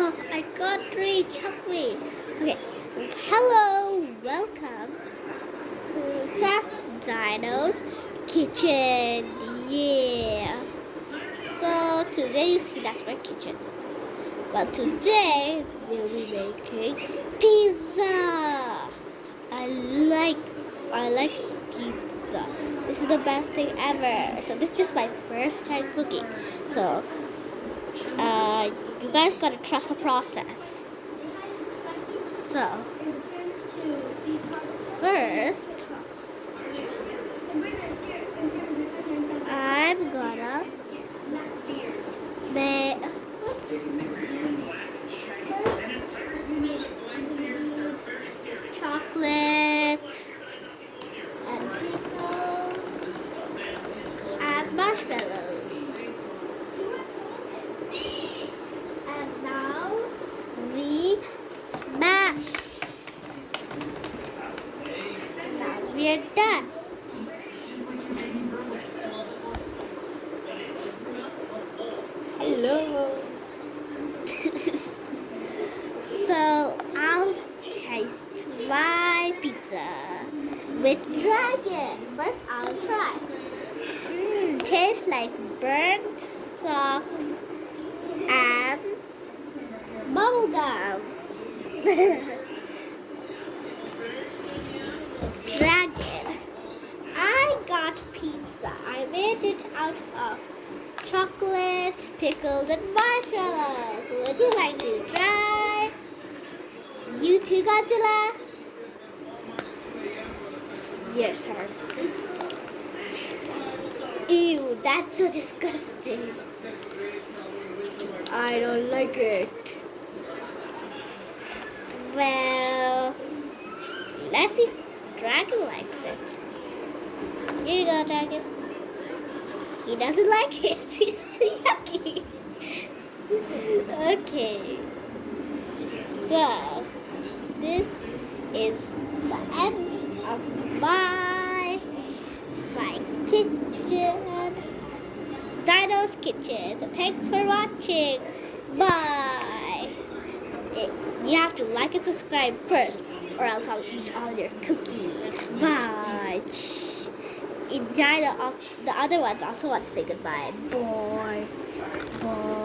Oh, I got three chocolate. Okay, hello, welcome to Chef Dino's kitchen. Yeah. So today you see that's my kitchen. Well, today we'll be making pizza. I like I like pizza. This is the best thing ever. So this is just my first time cooking. So you guys gotta trust the process. So first I'm gonna make chocolate and pickles and marshmallows. And now we smash. Now we're done. Hello. So I'll taste my pizza with dragon. First I'll try. Tastes like burnt socks and bubblegum. Dragon. I got pizza. I made it out of chocolate, pickles, and marshmallows. Would you like to try? You too, Godzilla? Yes, sir. Ew, that's so disgusting. I don't like it. Well, let's see if Dragon likes it. Here you go, Dragon. He doesn't like it. It's too yucky. Okay. So, this is the end of my kitchen. Dino's kitchen. So thanks for watching. Bye. You have to like and subscribe first, or else I'll eat all your cookies. Bye. Dino, the other ones also want to say goodbye. Bye. Bye.